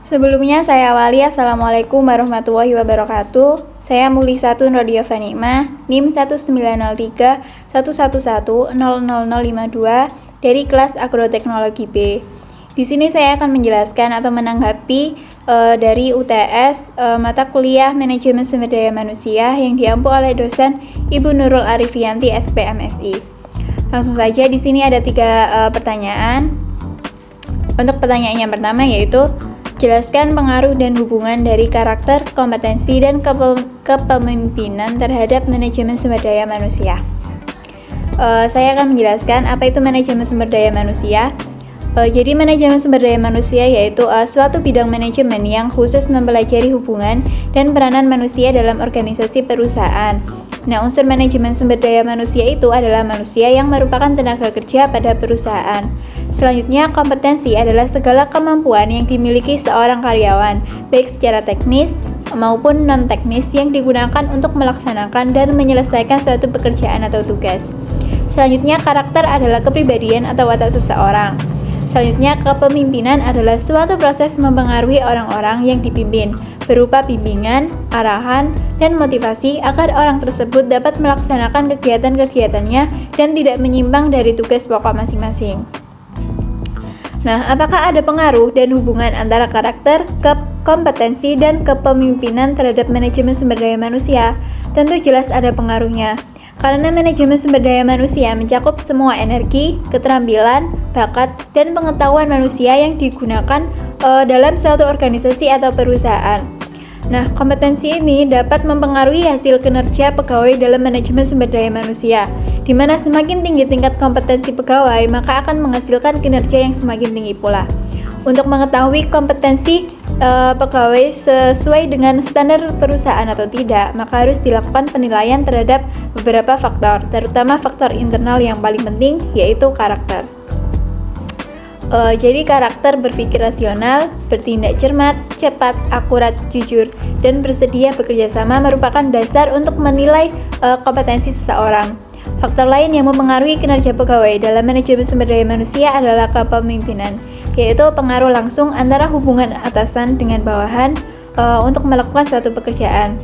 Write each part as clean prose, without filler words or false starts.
Sebelumnya saya awali, Assalamualaikum warahmatullahi wabarakatuh. Saya Mulisatun Rodiova Nikmah, NIM 199311100052 dari kelas Agroteknologi B. Di sini saya akan menjelaskan atau menanggapi dari UTS mata kuliah Manajemen Sumber Daya Manusia yang diampu oleh dosen Ibu Nurul Arifianti SPMSI. Langsung saja, di sini ada 3 pertanyaan. Untuk pertanyaan yang pertama yaitu jelaskan pengaruh dan hubungan dari karakter, kompetensi, dan kepemimpinan terhadap manajemen sumber daya manusia. Saya akan menjelaskan apa itu manajemen sumber daya manusia. Jadi manajemen sumber daya manusia yaitu suatu bidang manajemen yang khusus mempelajari hubungan dan peranan manusia dalam organisasi perusahaan. Nah, unsur manajemen sumber daya manusia itu adalah manusia yang merupakan tenaga kerja pada perusahaan. Selanjutnya, kompetensi adalah segala kemampuan yang dimiliki seorang karyawan, baik secara teknis maupun non-teknis yang digunakan untuk melaksanakan dan menyelesaikan suatu pekerjaan atau tugas. Selanjutnya, karakter adalah kepribadian atau watak seseorang. Selanjutnya, kepemimpinan adalah suatu proses mempengaruhi orang-orang yang dipimpin, berupa bimbingan, arahan, dan motivasi agar orang tersebut dapat melaksanakan kegiatan-kegiatannya dan tidak menyimpang dari tugas pokok masing-masing. Nah, apakah ada pengaruh dan hubungan antara karakter, kompetensi, dan kepemimpinan terhadap manajemen sumber daya manusia? Tentu jelas ada pengaruhnya. Karena manajemen sumber daya manusia mencakup semua energi, keterampilan, bakat, dan pengetahuan manusia yang digunakan dalam suatu organisasi atau perusahaan. Nah, kompetensi ini dapat mempengaruhi hasil kinerja pegawai dalam manajemen sumber daya manusia, di mana semakin tinggi tingkat kompetensi pegawai, maka akan menghasilkan kinerja yang semakin tinggi pula. Untuk mengetahui kompetensi pegawai sesuai dengan standar perusahaan atau tidak, maka harus dilakukan penilaian terhadap beberapa faktor, terutama faktor internal yang paling penting, yaitu karakter. Jadi karakter berpikir rasional, bertindak cermat, cepat, akurat, jujur, dan bersedia bekerja sama merupakan dasar untuk menilai kompetensi seseorang. Faktor lain yang mempengaruhi kinerja pegawai dalam manajemen sumber daya manusia adalah kepemimpinan, yaitu pengaruh langsung antara hubungan atasan dengan bawahan untuk melakukan suatu pekerjaan.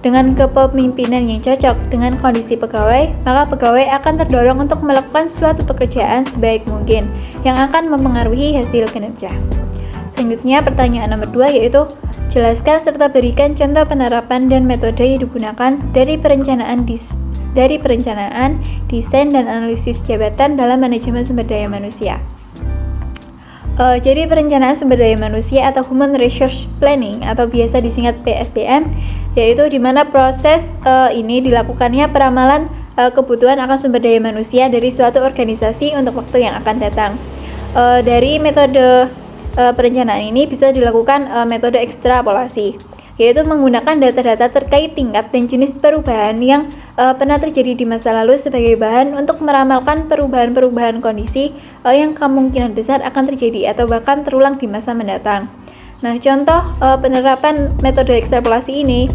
Dengan kepemimpinan yang cocok dengan kondisi pegawai, maka pegawai akan terdorong untuk melakukan suatu pekerjaan sebaik mungkin yang akan mempengaruhi hasil kinerja. Selanjutnya, pertanyaan nomor 2 yaitu jelaskan serta berikan contoh penerapan dan metode yang digunakan dari perencanaan, desain, dan analisis jabatan dalam manajemen sumber daya manusia. Jadi perencanaan sumber daya manusia atau Human Resource Planning atau biasa disingkat PSDM, yaitu di mana proses ini dilakukannya peramalan kebutuhan akan sumber daya manusia dari suatu organisasi untuk waktu yang akan datang. Dari metode perencanaan ini bisa dilakukan metode ekstrapolasi, yaitu menggunakan data-data terkait tingkat dan jenis perubahan yang pernah terjadi di masa lalu sebagai bahan untuk meramalkan perubahan-perubahan kondisi yang kemungkinan besar akan terjadi atau bahkan terulang di masa mendatang. Nah, contoh penerapan metode ekstrapolasi ini,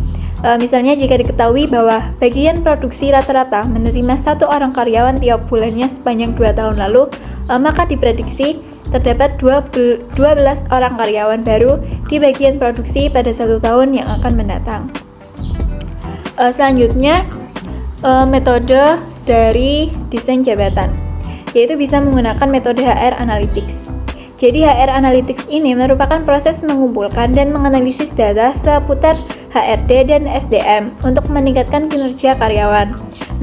misalnya jika diketahui bahwa bagian produksi rata-rata menerima 1 orang karyawan tiap bulannya sepanjang 2 tahun lalu, maka diprediksi terdapat 12 orang karyawan baru di bagian produksi pada 1 tahun yang akan mendatang. Selanjutnya, metode dari desain jabatan, yaitu bisa menggunakan metode HR Analytics. Jadi HR Analytics ini merupakan proses mengumpulkan dan menganalisis data seputar HRD dan SDM untuk meningkatkan kinerja karyawan.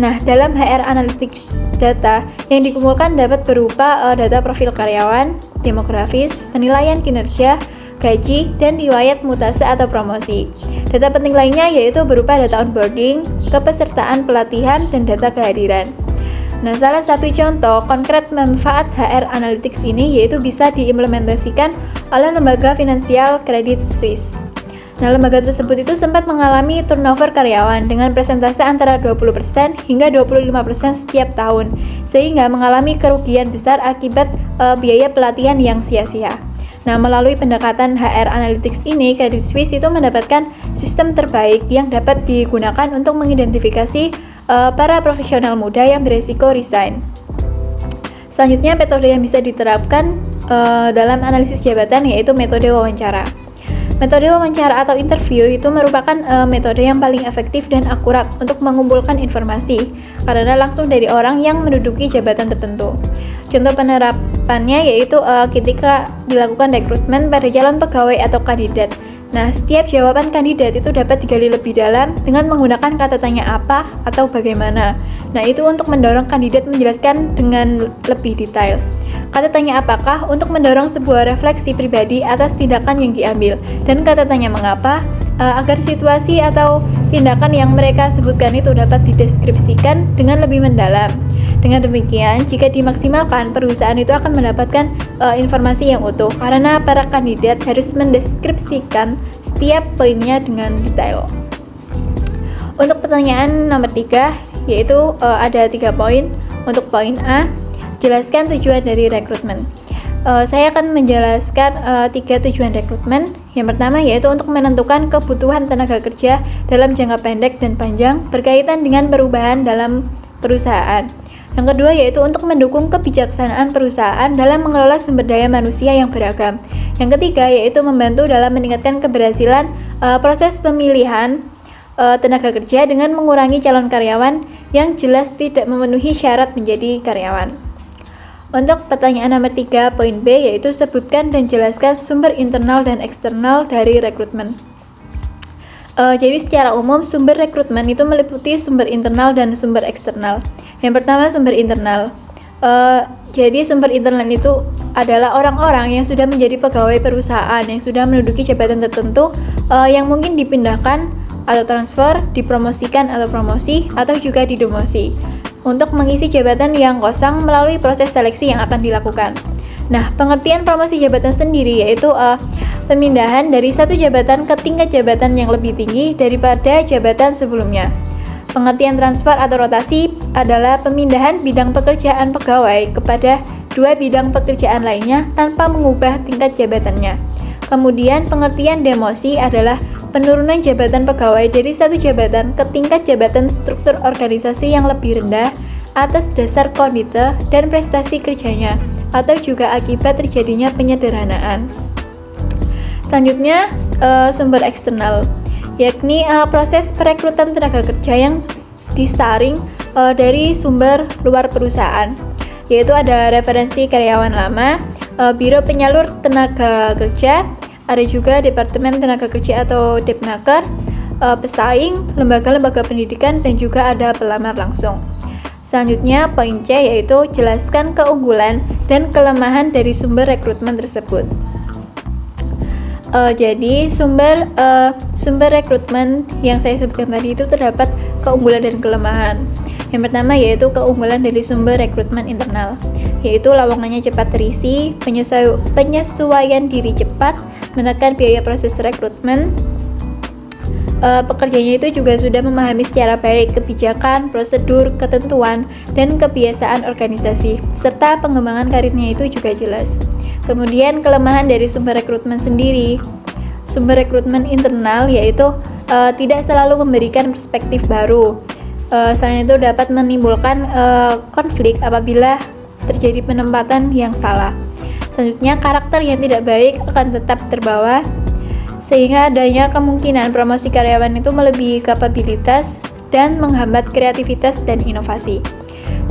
Nah, dalam HR Analytics, data yang dikumpulkan dapat berupa data profil karyawan, demografis, penilaian kinerja, gaji, dan riwayat mutasi atau promosi. Data penting lainnya yaitu berupa data onboarding, kepesertaan pelatihan, dan data kehadiran. Nah, salah satu contoh konkret manfaat HR Analytics ini yaitu bisa diimplementasikan oleh lembaga finansial Credit Suisse. Nah, lembaga tersebut itu sempat mengalami turnover karyawan dengan persentase antara 20% hingga 25% setiap tahun, sehingga mengalami kerugian besar akibat biaya pelatihan yang sia-sia. Nah, melalui pendekatan HR Analytics ini, Credit Suisse itu mendapatkan sistem terbaik yang dapat digunakan untuk mengidentifikasi para profesional muda yang beresiko resign. Selanjutnya, metode yang bisa diterapkan dalam analisis jabatan yaitu metode wawancara. Metode wawancara atau interview itu merupakan metode yang paling efektif dan akurat untuk mengumpulkan informasi karena langsung dari orang yang menduduki jabatan tertentu. Contoh penerapannya yaitu ketika dilakukan rekrutmen pada calon pegawai atau kandidat. Nah, setiap jawaban kandidat itu dapat digali lebih dalam dengan menggunakan kata tanya apa atau bagaimana. Nah, itu untuk mendorong kandidat menjelaskan dengan lebih detail. Kata tanya apakah untuk mendorong sebuah refleksi pribadi atas tindakan yang diambil, dan kata tanya mengapa agar situasi atau tindakan yang mereka sebutkan itu dapat dideskripsikan dengan lebih mendalam. Dengan demikian, jika dimaksimalkan, perusahaan itu akan mendapatkan informasi yang utuh karena para kandidat harus mendeskripsikan setiap poinnya dengan detail. Untuk pertanyaan nomor 3, yaitu ada 3 poin. Untuk poin A, jelaskan tujuan dari rekrutmen. Saya akan menjelaskan 3 tujuan rekrutmen. Yang pertama yaitu untuk menentukan kebutuhan tenaga kerja dalam jangka pendek dan panjang berkaitan dengan perubahan dalam perusahaan. Yang kedua yaitu untuk mendukung kebijaksanaan perusahaan dalam mengelola sumber daya manusia yang beragam. Yang ketiga yaitu membantu dalam meningkatkan keberhasilan proses pemilihan tenaga kerja dengan mengurangi calon karyawan yang jelas tidak memenuhi syarat menjadi karyawan. Untuk pertanyaan nomor 3, poin B, yaitu sebutkan dan jelaskan sumber internal dan eksternal dari rekrutmen. Jadi secara umum sumber rekrutmen itu meliputi sumber internal dan sumber eksternal. Yang pertama sumber internal. Jadi sumber internal itu adalah orang-orang yang sudah menjadi pegawai perusahaan yang sudah menduduki jabatan tertentu yang mungkin dipindahkan atau transfer, dipromosikan atau promosi, atau juga didemosi untuk mengisi jabatan yang kosong melalui proses seleksi yang akan dilakukan. Nah, pengertian promosi jabatan sendiri yaitu pemindahan dari satu jabatan ke tingkat jabatan yang lebih tinggi daripada jabatan sebelumnya. Pengertian transfer atau rotasi adalah pemindahan bidang pekerjaan pegawai kepada 2 bidang pekerjaan lainnya tanpa mengubah tingkat jabatannya. Kemudian pengertian demosi adalah penurunan jabatan pegawai dari satu jabatan ke tingkat jabatan struktur organisasi yang lebih rendah atas dasar kondite dan prestasi kerjanya atau juga akibat terjadinya penyederhanaan. Selanjutnya sumber eksternal, yakni proses perekrutan tenaga kerja yang disaring dari sumber luar perusahaan, yaitu ada referensi karyawan lama, biro penyalur tenaga kerja, ada juga departemen tenaga kerja atau Depnaker, pesaing, lembaga-lembaga pendidikan, dan juga ada pelamar langsung. Selanjutnya poin C yaitu jelaskan keunggulan dan kelemahan dari sumber rekrutmen tersebut. Jadi sumber rekrutmen yang saya sebutkan tadi itu terdapat keunggulan dan kelemahan. Yang pertama yaitu keunggulan dari sumber rekrutmen internal, yaitu lowongannya cepat terisi, penyesuaian diri cepat, menekan biaya proses rekrutmen. Pekerjanya itu juga sudah memahami secara baik kebijakan, prosedur, ketentuan, dan kebiasaan organisasi, serta pengembangan karirnya itu juga jelas. Kemudian kelemahan dari sumber rekrutmen sendiri. Sumber rekrutmen internal yaitu tidak selalu memberikan perspektif baru. Selain itu dapat menimbulkan konflik apabila terjadi penempatan yang salah. Selanjutnya karakter yang tidak baik akan tetap terbawa sehingga adanya kemungkinan promosi karyawan itu melebihi kapabilitas dan menghambat kreativitas dan inovasi.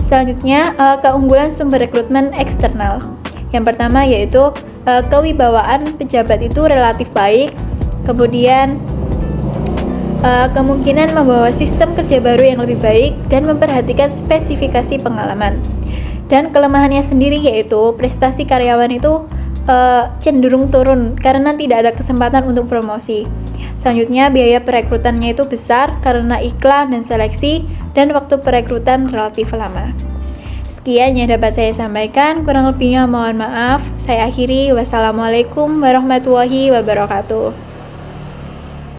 Selanjutnya keunggulan sumber rekrutmen eksternal. Yang pertama yaitu kewibawaan pejabat itu relatif baik, kemudian kemungkinan membawa sistem kerja baru yang lebih baik dan memperhatikan spesifikasi pengalaman. Dan kelemahannya sendiri yaitu prestasi karyawan itu cenderung turun karena tidak ada kesempatan untuk promosi. Selanjutnya biaya perekrutannya itu besar karena iklan dan seleksi, dan waktu perekrutan relatif lama. Sekian yang dapat saya sampaikan, kurang lebihnya mohon maaf. Saya akhiri, wassalamualaikum warahmatullahi wabarakatuh.